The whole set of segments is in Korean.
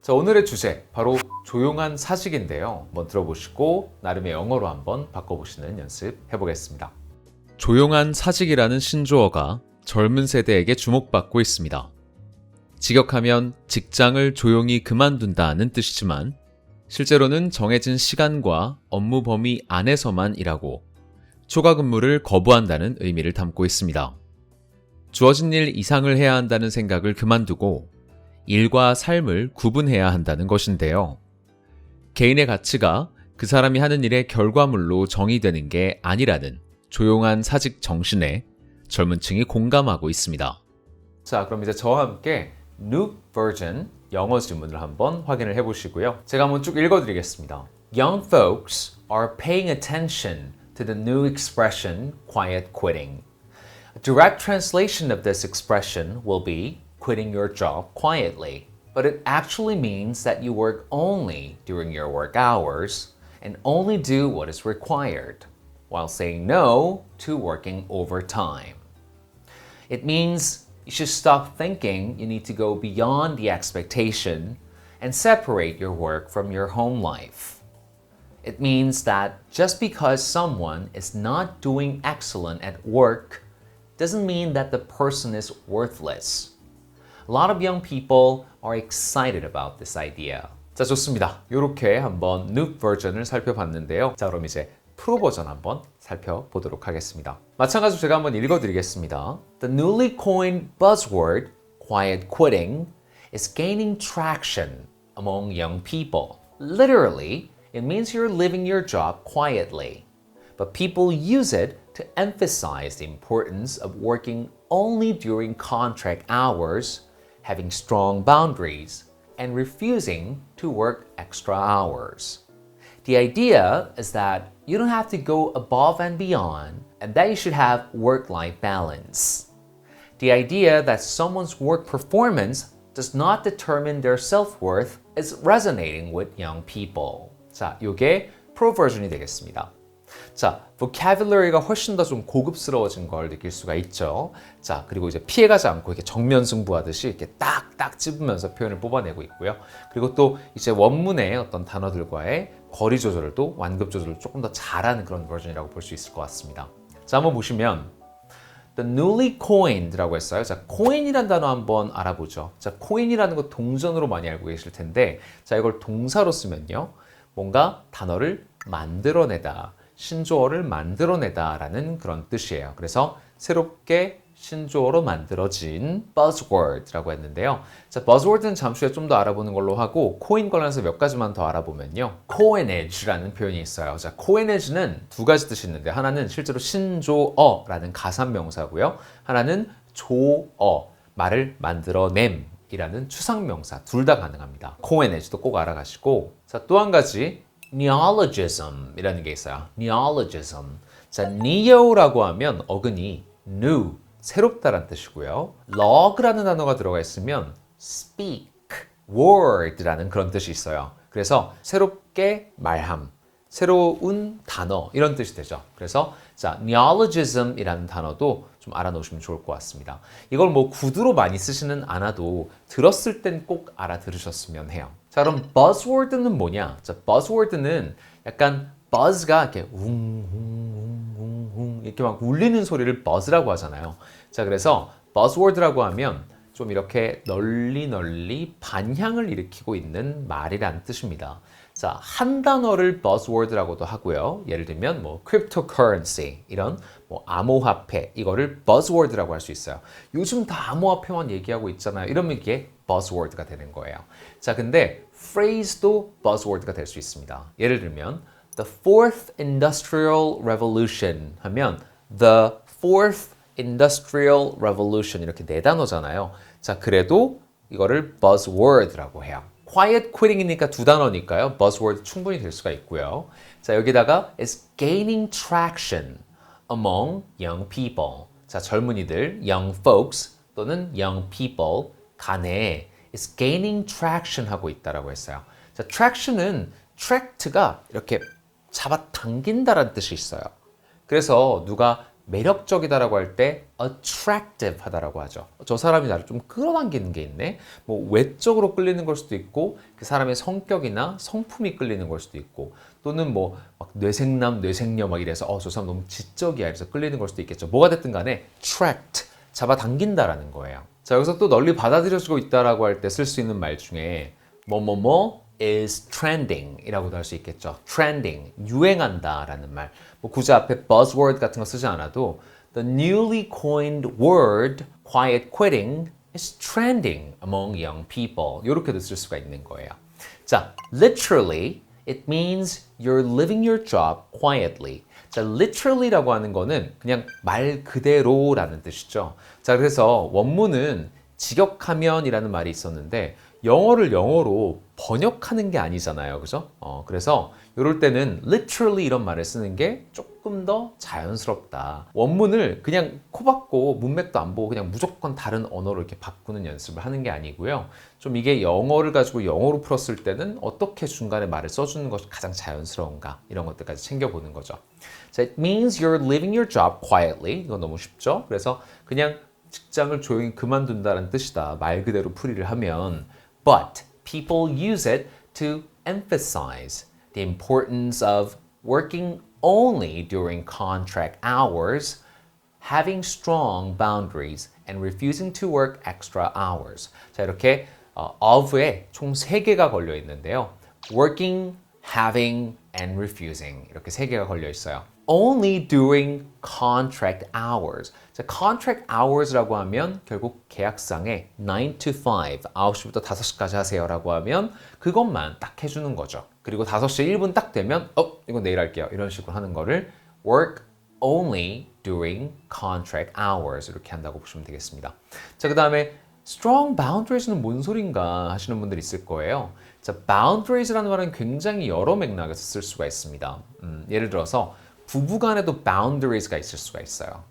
자, 오늘의 주제 바로 조용한 사직인데요. 한번 들어보시고 나름의 영어로 한번 바꿔보시는 연습 해보겠습니다. 조용한 사직이라는 신조어가 젊은 세대에게 주목받고 있습니다. 직역하면 직장을 조용히 그만둔다는 뜻이지만 실제로는 정해진 시간과 업무 범위 안에서만 일하고 초과 근무를 거부한다는 의미를 담고 있습니다. 주어진 일 이상을 해야 한다는 생각을 그만두고 일과 삶을 구분해야 한다는 것인데요. 개인의 가치가 그 사람이 하는 일의 결과물로 정의되는 게 아니라는 조용한 사직 정신에 젊은 층이 공감하고 있습니다. 자, 그럼 이제 저와 함께 new version 영어 지문을 한번 확인을 해보시고요. 제가 한번 쭉 읽어드리겠습니다. Young folks are paying attention to the new expression quiet quitting. A direct translation of this expression will be quitting your job quietly. But it actually means that you work only during your work hours and only do what is required, while saying no to working overtime. It means you should stop thinking you need to go beyond the expectation and separate your work from your home life. It means that just because someone is not doing excellent at work doesn't mean that the person is worthless. A lot of young people are excited about this idea. 자, 좋습니다. 이렇게 한번 new version을 살펴봤는데요. 자, 그럼 이제 프로 버전 한번 살펴보도록 하겠습니다. 마찬가지로 제가 한번 읽어드리겠습니다. The newly coined buzzword, quiet quitting, is gaining traction among young people. Literally, it means you're living your job quietly. But people use it to emphasize the importance of working only during contract hours, having strong boundaries, and refusing to work extra hours. The idea is that you don't have to go above and beyond, and that you should have work-life balance. The idea that someone's work performance does not determine their self-worth is resonating with young people. 자, 이게 프로 버전이 되겠습니다. 자, vocabulary가 훨씬 더 좀 고급스러워진 걸 느낄 수가 있죠. 자, 그리고 이제 피해가지 않고 이렇게 정면 승부하듯이 이렇게 딱딱 찝으면서 표현을 뽑아내고 있고요. 그리고 또 이제 원문의 어떤 단어들과의 거리 조절도 완급 조절을 조금 더 잘하는 그런 버전이라고 볼 수 있을 것 같습니다. 자, 한번 보시면 The newly coined라고 했어요. 자, coin이라는 단어 한번 알아보죠. 자, coin이라는 거 동전으로 많이 알고 계실 텐데, 자, 이걸 동사로 쓰면요, 뭔가 단어를 만들어내다, 신조어를 만들어내다라는 그런 뜻이에요. 그래서 새롭게 신조어로 만들어진 buzzword라고 했는데요. 자, buzzword는 잠시 후에 좀 더 알아보는 걸로 하고 코인 관련해서 몇 가지만 더 알아보면요. coinage라는 표현이 있어요. 자, coinage는 두 가지 뜻이 있는데 하나는 실제로 신조어라는 가산명사고요. 하나는 조어, 말을 만들어냄이라는 추상명사 둘 다 가능합니다. coinage도 꼭 알아가시고, 자, 또 한 가지 neologism이라는 게 있어요. neologism. 자, neo라고 하면 어근이 new, 새롭다라는 뜻이고요. log라는 단어가 들어가 있으면 speak, word라는 그런 뜻이 있어요. 그래서 새롭게 말함, 새로운 단어 이런 뜻이 되죠. 그래서 자, neologism이라는 단어도 좀 알아놓으시면 좋을 것 같습니다. 이걸 뭐 구두로 많이 쓰지는 않아도 들었을 땐 꼭 알아들으셨으면 해요. 자, 그럼 buzzword는 뭐냐? 자, buzzword는 약간 buzz가 이렇게 웅웅웅웅웅 이렇게 막 울리는 소리를 buzz라고 하잖아요. 자, 그래서 buzzword라고 하면 좀 이렇게 널리 반향을 일으키고 있는 말이라는 뜻입니다. 자, 한 단어를 buzzword라고도 하고요. 예를 들면 뭐 cryptocurrency 이런 뭐 암호화폐 이거를 buzzword라고 할 수 있어요. 요즘 다 암호화폐만 얘기하고 있잖아요. 이러면 이게 buzzword가 되는 거예요. 자, 근데 phrase도 buzzword가 될 수 있습니다. 예를 들면 the fourth industrial revolution 하면 the fourth industrial revolution 이렇게 네 단어잖아요. 자, 그래도 이거를 buzzword라고 해요. quiet quitting이니까 두 단어니까요. buzzword 충분히 될 수가 있고요. 자, 여기다가 is gaining traction among young people. 자, 젊은이들, young folks 또는 young people 간에 is gaining traction 하고 있다라고 했어요. 자, traction은 tract가 이렇게 잡아당긴다라는 뜻이 있어요. 그래서 누가 매력적이다라고 할 때 attractive 하다라고 하죠. 저 사람이 나를 좀 끌어당기는 게 있네. 뭐 외적으로 끌리는 걸 수도 있고 그 사람의 성격이나 성품이 끌리는 걸 수도 있고 또는 뭐 막 뇌생남, 뇌생녀 막 이래서 저 사람 너무 지적이야 이래서 끌리는 걸 수도 있겠죠. 뭐가 됐든 간에 attract, 잡아당긴다라는 거예요. 자, 여기서 또 널리 받아들여지고 있다라고 할 때 쓸 수 있는 말 중에 뭐뭐뭐 is trending 이라고도 할 수 있겠죠. trending, 유행한다 라는 말. 뭐 굳이 앞에 buzzword 같은 거 쓰지 않아도 the newly coined word quiet quitting is trending among young people. 이렇게도 쓸 수가 있는 거예요. 자, literally it means you're living your job quietly. 자, literally라고 하는 거는 그냥 말 그대로라는 뜻이죠. 자, 그래서 원문은 직역하면이라는 말이 있었는데 영어를 영어로 번역하는 게 아니잖아요. 그죠? 그래서 이럴 때는 literally 이런 말을 쓰는 게 조금 더 자연스럽다. 원문을 그냥 코 박고 문맥도 안 보고 그냥 무조건 다른 언어로 이렇게 바꾸는 연습을 하는 게 아니고요. 좀 이게 영어를 가지고 영어로 풀었을 때는 어떻게 중간에 말을 써주는 것이 가장 자연스러운가 이런 것들까지 챙겨보는 거죠. 자, it means you're living your job quietly. 이거 너무 쉽죠? 그래서 그냥 직장을 조용히 그만둔다는 뜻이다. 말 그대로 풀이를 하면 But people use it to emphasize the importance of working only during contract hours, having strong boundaries, and refusing to work extra hours. 자, 이렇게 of에 총 3개가 걸려 있는데요. working, having, and refusing 이렇게 3개가 걸려 있어요. Only during contract hours. 자, contract hours라고 하면 결국 계약상에 9 to 5, 9시부터 5시까지 하세요 라고 하면 그것만 딱 해주는 거죠. 그리고 5시 1분 딱 되면 이건 내일 할게요. 이런 식으로 하는 거를 work only during contract hours 이렇게 한다고 보시면 되겠습니다. 자, 그 다음에 strong boundaries는 뭔 소린가 하시는 분들이 있을 거예요. 자, boundaries라는 말은 굉장히 여러 맥락에서 쓸 수가 있습니다. 예를 들어서 부부간에도 boundaries가 있을 수가 있어요.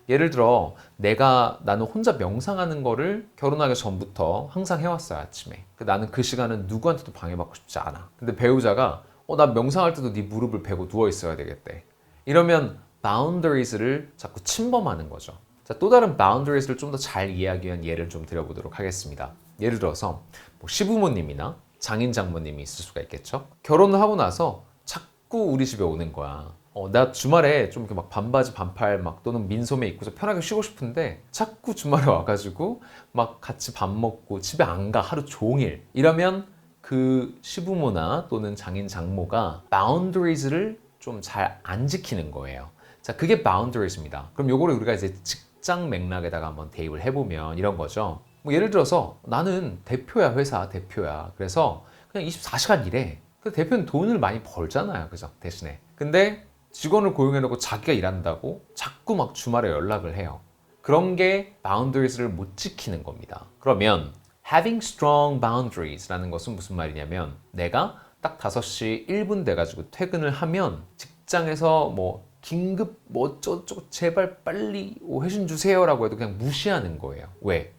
예를 들어 나는 혼자 명상하는 거를 결혼하기 전부터 항상 해왔어요. 아침에. 나는 그 시간은 누구한테도 방해받고 싶지 않아. 근데 배우자가 나 명상할 때도 네 무릎을 베고 누워 있어야 되겠대. 이러면 boundaries를 자꾸 침범하는 거죠. 자, 또 다른 boundaries를 좀 더 잘 이해하기 위한 예를 좀 드려보도록 하겠습니다. 예를 들어서 뭐 시부모님이나 장인 장모님이 있을 수가 있겠죠. 결혼을 하고 나서 자꾸 우리 집에 오는 거야. 나 주말에 좀 이렇게 막 반바지 반팔 막 또는 민소매 입고서 편하게 쉬고 싶은데 자꾸 주말에 와가지고 막 같이 밥 먹고 집에 안 가 하루 종일 이러면 그 시부모나 또는 장인 장모가 boundaries를 좀 잘 안 지키는 거예요. 자, 그게 boundaries입니다. 그럼 요거를 우리가 이제 직장 맥락에다가 한번 대입을 해보면 이런 거죠. 뭐 예를 들어서 나는 대표야, 회사 대표야. 그래서 그냥 24시간 일해. 그 대표는 돈을 많이 벌잖아요. 그죠? 대신에. 근데 직원을 고용해놓고 자기가 일한다고 자꾸 막 주말에 연락을 해요. 그런 게 boundaries를 못 지키는 겁니다. 그러면 having strong boundaries라는 것은 무슨 말이냐면 내가 딱 5시 1분 돼가지고 퇴근을 하면 직장에서 뭐 긴급 뭐 어쩌고 제발 빨리 회신 주세요라고 해도 그냥 무시하는 거예요. 왜?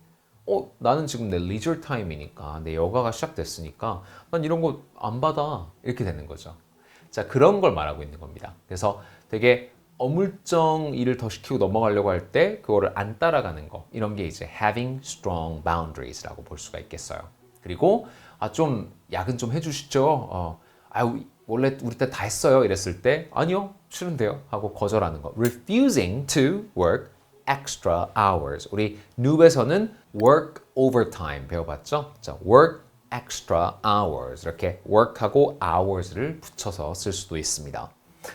나는 지금 내 리저 타임이니까 내 여가가 시작됐으니까 난 이런 거 안 받아 이렇게 되는 거죠. 자, 그런 걸 말하고 있는 겁니다. 그래서 되게 어물쩡 일을 더 시키고 넘어가려고 할 때 그거를 안 따라가는 거 이런 게 이제 having strong boundaries라고 볼 수가 있겠어요. 그리고 좀 야근 좀 해주시죠. 원래 우리 때 다 했어요 이랬을 때 아니요 싫은데요 하고 거절하는 거. refusing to work extra hours. 우리 누브에서는 work overtime 배워봤죠? 자, work extra hours 이렇게 work하고 hours를 붙여서 쓸 수도 있습니다.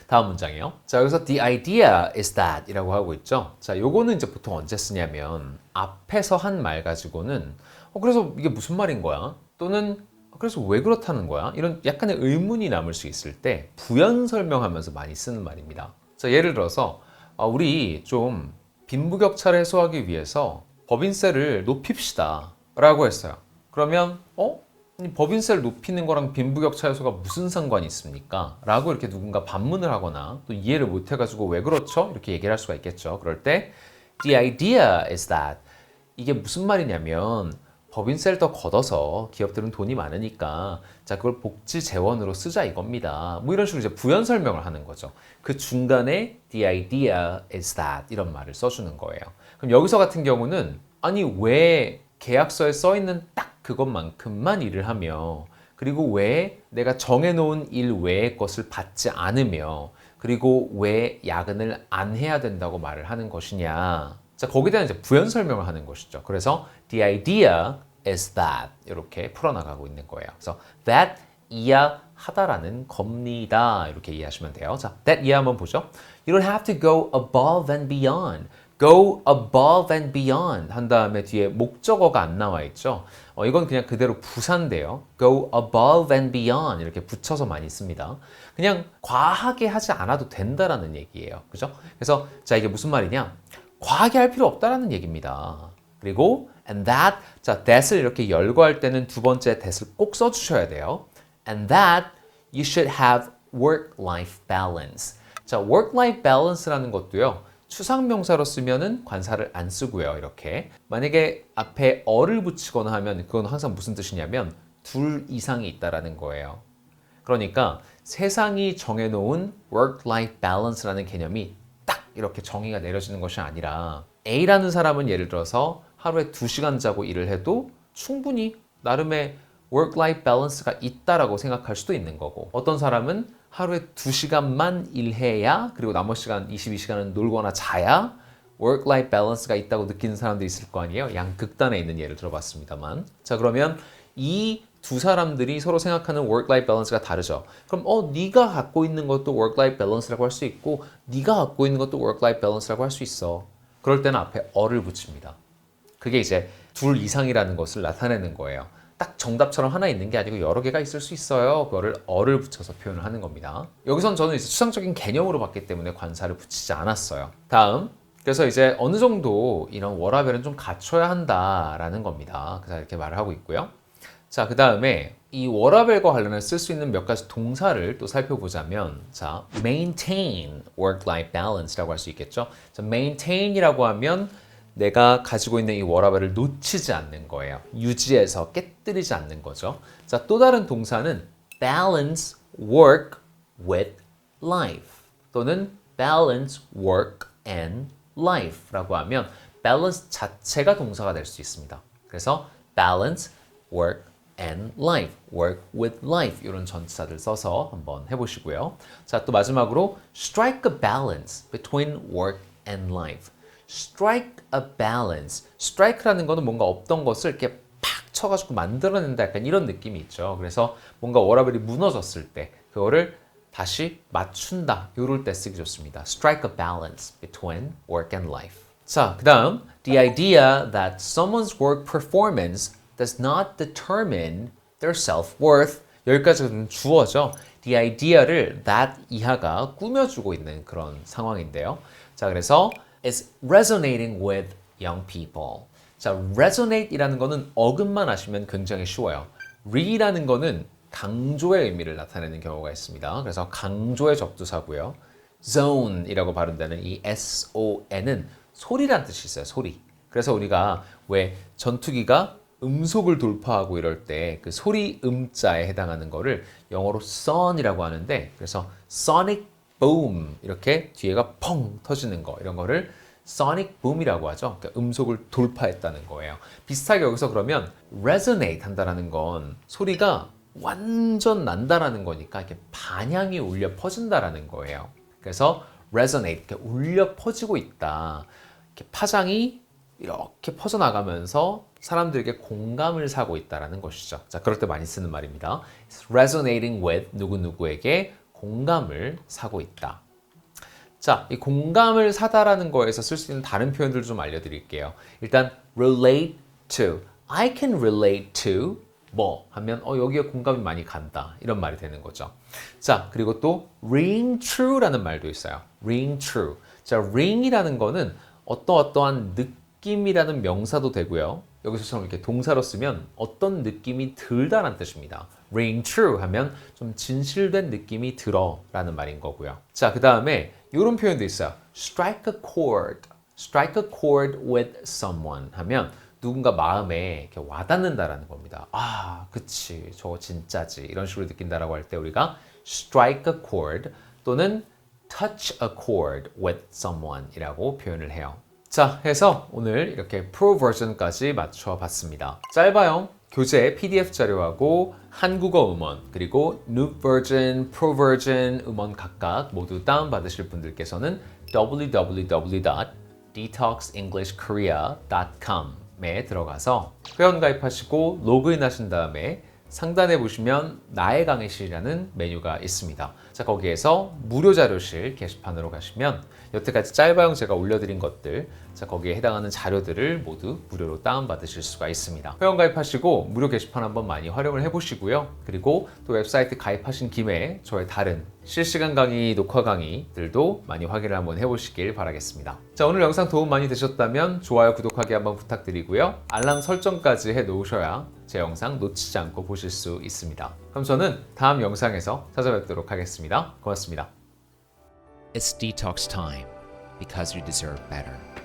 다음 문장이에요. 자, 여기서 the idea is that 이라고 하고 있죠. 자, 요거는 이제 보통 언제 쓰냐면 앞에서 한 말 가지고는 그래서 이게 무슨 말인 거야? 또는 그래서 왜 그렇다는 거야? 이런 약간의 의문이 남을 수 있을 때 부연 설명하면서 많이 쓰는 말입니다. 자, 예를 들어서 우리 좀 빈부격차를 해소하기 위해서 법인세를 높입시다 라고 했어요. 그러면 법인세를 높이는 거랑 빈부격차 해소가 무슨 상관이 있습니까? 라고 이렇게 누군가 반문을 하거나 또 이해를 못 해가지고 왜 그렇죠? 이렇게 얘기를 할 수가 있겠죠. 그럴 때 the idea is that 이게 무슨 말이냐면 법인세를 더 걷어서 기업들은 돈이 많으니까 자 그걸 복지 재원으로 쓰자 이겁니다. 뭐 이런 식으로 이제 부연 설명을 하는 거죠. 그 중간에 the idea is that 이런 말을 써주는 거예요. 그럼 여기서 같은 경우는 아니 왜 계약서에 써 있는 딱 그것만큼만 일을 하며 그리고 왜 내가 정해놓은 일 외의 것을 받지 않으며 그리고 왜 야근을 안 해야 된다고 말을 하는 것이냐. 자, 거기에 대한 이제 부연 설명을 하는 것이죠. 그래서 the idea is that 이렇게 풀어나가고 있는 거예요. 그래서 that 이하하다라는 겁니다. 이렇게 이해하시면 돼요. 자, that 이해 한번 보죠. You don't have to go above and beyond. Go above and beyond 한 다음에 뒤에 목적어가 안 나와 있죠. 이건 그냥 그대로 부사인데요. Go above and beyond 이렇게 붙여서 많이 씁니다. 그냥 과하게 하지 않아도 된다라는 얘기예요. 그죠? 그래서 자 이게 무슨 말이냐? 과하게 할 필요 없다라는 얘기입니다. 그리고 and that 자 that을 이렇게 열거할 때는 두 번째 that을 꼭 써주셔야 돼요. And that you should have work-life balance. 자 work-life balance라는 것도요. 추상명사로 쓰면은 관사를 안 쓰고요. 이렇게 만약에 앞에 어를 붙이거나 하면 그건 항상 무슨 뜻이냐면 둘 이상이 있다라는 거예요. 그러니까 세상이 정해놓은 work-life balance라는 개념이 딱 이렇게 정의가 내려지는 것이 아니라 A라는 사람은 예를 들어서 하루에 2시간 자고 일을 해도 충분히 나름의 work-life balance가 있다라고 생각할 수도 있는 거고 어떤 사람은 하루에 2시간만 일해야 그리고 나머지 시간 22시간은 놀거나 자야 work-life balance가 있다고 느끼는 사람들이 있을 거 아니에요. 양극단에 있는 예를 들어봤습니다만 자 그러면 이 두 사람들이 서로 생각하는 work-life balance가 다르죠. 그럼 네가 갖고 있는 것도 work-life balance라고 할 수 있고 네가 갖고 있는 것도 work-life balance라고 할 수 있어. 그럴 때는 앞에 어를 붙입니다. 그게 이제 둘 이상이라는 것을 나타내는 거예요. 딱 정답처럼 하나 있는 게 아니고 여러 개가 있을 수 있어요. 그거를 어를 붙여서 표현을 하는 겁니다. 여기선 저는 이제 추상적인 개념으로 봤기 때문에 관사를 붙이지 않았어요. 다음. 그래서 이제 어느 정도 이런 워라밸은 좀 갖춰야 한다라는 겁니다. 그래서 이렇게 말을 하고 있고요. 자, 그 다음에 이 워라밸과 관련해서 쓸 수 있는 몇 가지 동사를 또 살펴보자면 자, maintain work-life balance라고 할 수 있겠죠. 자, maintain이라고 하면 내가 가지고 있는 이 워라밸을 놓치지 않는 거예요. 유지해서 깨뜨리지 않는 거죠. 자, 또 다른 동사는 balance work with life 또는 balance work and life라고 하면 balance 자체가 동사가 될 수 있습니다. 그래서 balance work and life, work with life 이런 전치사들 써서 한번 해보시고요. 자, 또 마지막으로 strike a balance between work and life. strike a balance. strike라는 거는 뭔가 없던 것을 이렇게 팍 쳐가지고 만들어낸다 약간 이런 느낌이 있죠. 그래서 뭔가 워라밸이 무너졌을 때 그거를 다시 맞춘다 이럴 때 쓰기 좋습니다. strike a balance between work and life. 자, 그 다음 the idea that someone's work performance does not determine their self-worth. 여기까지는 주어죠. The idea를 that 이하가 꾸며주고 있는 그런 상황인데요. 자, 그래서 is resonating with young people. 자, resonate 이라는 거는 어근만 아시면 굉장히 쉬워요. re라는 거는 강조의 의미를 나타내는 경우가 있습니다. 그래서 강조의 접두사고요. zone 이라고 발음되는 이 son은 소리란 뜻이 있어요. 소리. 그래서 우리가 왜 전투기가 음속을 돌파하고 이럴 때 그 소리 음자에 해당하는 거를 영어로 son이라고 하는데 그래서 sonic boom 이렇게 뒤에가 펑 터지는 거 이런 거를 sonic boom이라고 하죠. 그러니까 음속을 돌파했다는 거예요. 비슷하게 여기서 그러면 resonate 한다라는 건 소리가 완전 난다라는 거니까 이렇게 반향이 울려 퍼진다라는 거예요. 그래서 resonate 이렇게 울려 퍼지고 있다. 이렇게 파장이 이렇게 퍼져나가면서 사람들에게 공감을 사고 있다는 것이죠. 자, 그럴 때 많이 쓰는 말입니다. It's resonating with 누구누구에게 공감을 사고 있다. 자, 이 공감을 사다라는 거에서 쓸 수 있는 다른 표현들 좀 알려드릴게요. 일단 relate to, I can relate to 뭐 하면 여기에 공감이 많이 간다 이런 말이 되는 거죠. 자, 그리고 또 ring true라는 말도 있어요. ring true. 자, ring이라는 거는 어떠한 느낌이라는 명사도 되고요. 여기서처럼 이렇게 동사로 쓰면 어떤 느낌이 들다라는 뜻입니다. ring true 하면 좀 진실된 느낌이 들어 라는 말인 거고요. 자, 그 다음에 이런 표현도 있어요. strike a chord. strike a chord with someone 하면 누군가 마음에 이렇게 와닿는다라는 겁니다. 아, 그치, 저거 진짜지. 이런 식으로 느낀다라고 할 때 우리가 strike a chord 또는 touch a chord with someone 이라고 표현을 해요. 자, 해서 오늘 이렇게 프로 버전까지 맞춰봤습니다. 짧아요. 교재 PDF 자료하고 한국어 음원 그리고 New Version, Pro Version 음원 각각 모두 다운받으실 분들께서는 www.detoxenglishkorea.com에 들어가서 회원가입하시고 로그인 하신 다음에 상단에 보시면 나의 강의실이라는 메뉴가 있습니다. 자, 거기에서 무료 자료실 게시판으로 가시면 여태까지 짤방형 제가 올려드린 것들, 자, 거기에 해당하는 자료들을 모두 무료로 다운받으실 수가 있습니다. 회원가입하시고 무료 게시판 한번 많이 활용을 해보시고요. 그리고 또 웹사이트 가입하신 김에 저의 다른 실시간 강의, 녹화 강의들도 많이 확인을 한번 해보시길 바라겠습니다. 자, 오늘 영상 도움 많이 되셨다면 좋아요, 구독하기 한번 부탁드리고요. 알람 설정까지 해놓으셔야 제 영상 놓치지 않고 보실 수 있습니다. 그럼 저는 다음 영상에서 찾아뵙도록 하겠습니다. 고맙습니다. It's detox time because you deserve better.